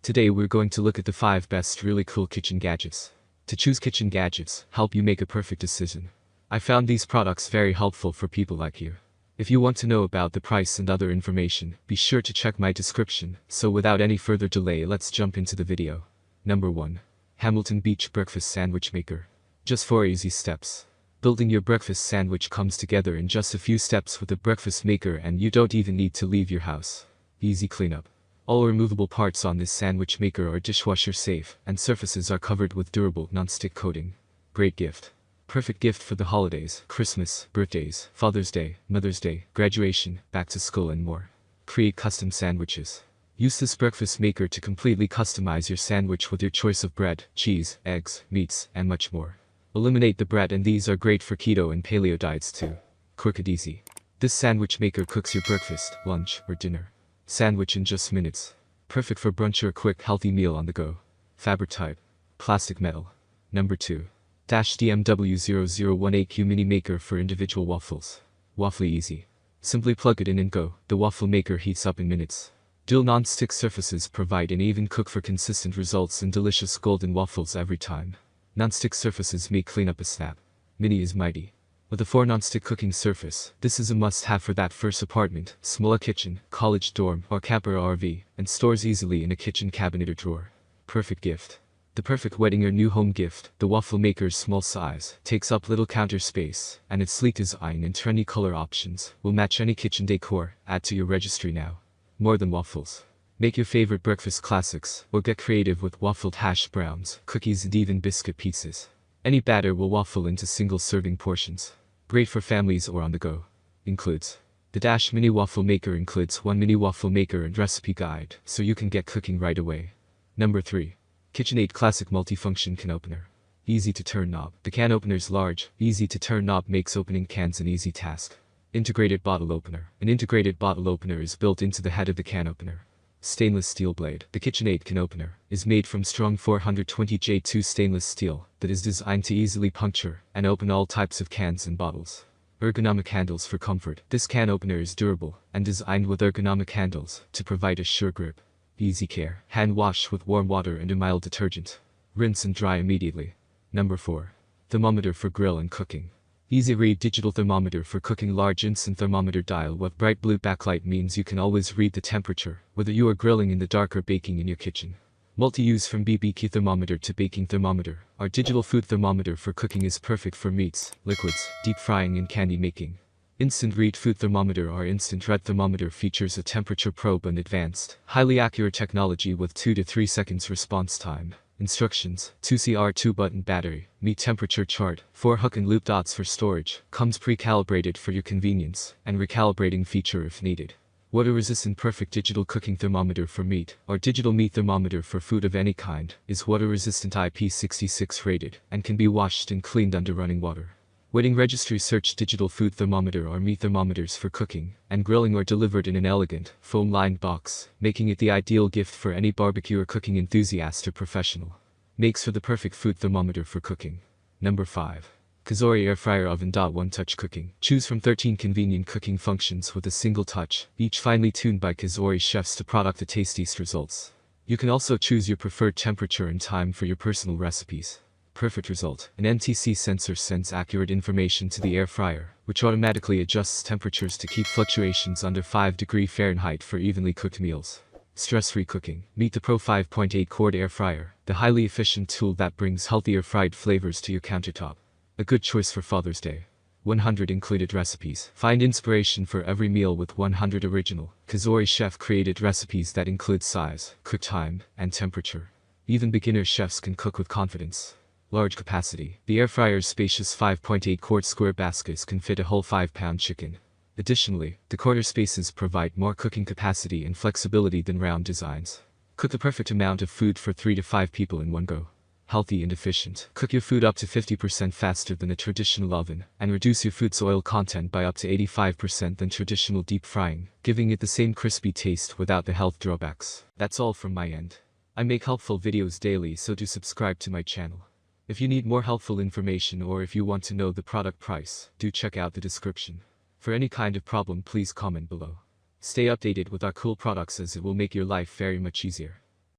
Today we're going to look at the 5 best really cool kitchen gadgets. To choose kitchen gadgets, help you make a perfect decision. I found these products very helpful for people like you. If you want to know about the price and other information, be sure to check my description. So without any further delay, let's jump into the video. Number 1. Hamilton Beach Breakfast Sandwich Maker. Just 4 easy steps. Building your breakfast sandwich comes together in just a few steps with a breakfast maker, and you don't even need to leave your house. Easy cleanup. All removable parts on this sandwich maker are dishwasher safe, and surfaces are covered with durable non-stick coating. Great gift. Perfect gift for the holidays, Christmas, birthdays, Father's Day, Mother's Day, graduation, back to school and more. Create custom sandwiches. Use this breakfast maker to completely customize your sandwich with your choice of bread, cheese, eggs, meats, and much more. Eliminate the bread, and these are great for keto and paleo diets too. Quick and easy. This sandwich maker cooks your breakfast, lunch, or dinner sandwich in just minutes. Perfect for brunch or a quick healthy meal on the go. Fabric type. Plastic metal. Number 2. DMW0018Q Mini Maker for individual waffles. Waffle easy. Simply plug it in and go. The waffle maker heats up in minutes. Dual non-stick surfaces provide an even cook for consistent results and delicious golden waffles every time. Non-stick surfaces make cleanup a snap. Mini is mighty. With a 4 non-stick cooking surface, this is a must-have for that first apartment, smaller kitchen, college dorm, or camper RV, and stores easily in a kitchen cabinet or drawer. Perfect gift. The perfect wedding or new home gift. The waffle maker's small size takes up little counter space, and its sleek design and trendy color options will match any kitchen decor. Add to your registry now. More than waffles. Make your favorite breakfast classics, or get creative with waffled hash browns, cookies, and even biscuit pizzas. Any batter will waffle into single serving portions. Great for families or on the go. Includes. The Dash Mini Waffle Maker includes 1 mini waffle maker and recipe guide, so you can get cooking right away. Number 3. KitchenAid Classic Multifunction Can Opener. Easy to turn knob. The can opener's large, easy to turn knob makes opening cans an easy task. Integrated bottle opener. An integrated bottle opener is built into the head of the can opener. Stainless steel blade. The KitchenAid can opener is made from strong 420J2 stainless steel that is designed to easily puncture and open all types of cans and bottles. Ergonomic handles for comfort. This can opener is durable and designed with ergonomic handles to provide a sure grip. Easy care. Hand wash with warm water and a mild detergent. Rinse and dry immediately. Number 4. Thermometer for grill and cooking. Easy read digital thermometer for cooking. Large instant thermometer dial with bright blue backlight means you can always read the temperature, whether you are grilling in the dark or baking in your kitchen. Multi-use from BBQ thermometer to baking thermometer. Our digital food thermometer for cooking is perfect for meats, liquids, deep frying, and candy making. Instant read food thermometer. Our instant red thermometer features a temperature probe and advanced, highly accurate technology with 2 to 3 seconds response time. Instructions: 2CR 2-button battery, meat temperature chart, 4 hook and loop dots for storage, comes pre-calibrated for your convenience, and recalibrating feature if needed. Water-resistant perfect digital cooking thermometer for meat. Our digital meat thermometer for food of any kind is water-resistant, IP66 rated, and can be washed and cleaned under running water. Wedding registry search digital food thermometer or meat thermometers for cooking and grilling are delivered in an elegant, foam-lined box, making it the ideal gift for any barbecue or cooking enthusiast or professional. Makes for the perfect food thermometer for cooking. Number 5. COSORI Air Fryer Oven. One-touch cooking. Choose from 13 convenient cooking functions with a single touch, each finely tuned by COSORI chefs to product the tastiest results. You can also choose your preferred temperature and time for your personal recipes. Perfect result. An MTC sensor sends accurate information to the air fryer, which automatically adjusts temperatures to keep fluctuations under 5° Fahrenheit for evenly cooked meals. Stress-free cooking. Meet the Pro 5.8 quart air fryer, the highly efficient tool that brings healthier fried flavors to your countertop. A good choice for Father's Day. 100 included recipes. Find inspiration for every meal with 100 original, COSORI chef-created recipes that include size, cook time, and temperature. Even beginner chefs can cook with confidence. Large capacity. The air fryer's spacious 5.8 quart square baskets can fit a whole 5-pound chicken. Additionally, the corner spaces provide more cooking capacity and flexibility than round designs. Cook the perfect amount of food for 3 to 5 people in one go. Healthy and efficient. Cook your food up to 50% faster than a traditional oven, and reduce your food's oil content by up to 85% than traditional deep frying, giving it the same crispy taste without the health drawbacks. That's all from my end. I make helpful videos daily, so do subscribe to my channel. If you need more helpful information or if you want to know the product price, do check out the description. For any kind of problem, please comment below. Stay updated with our cool products as it will make your life very much easier.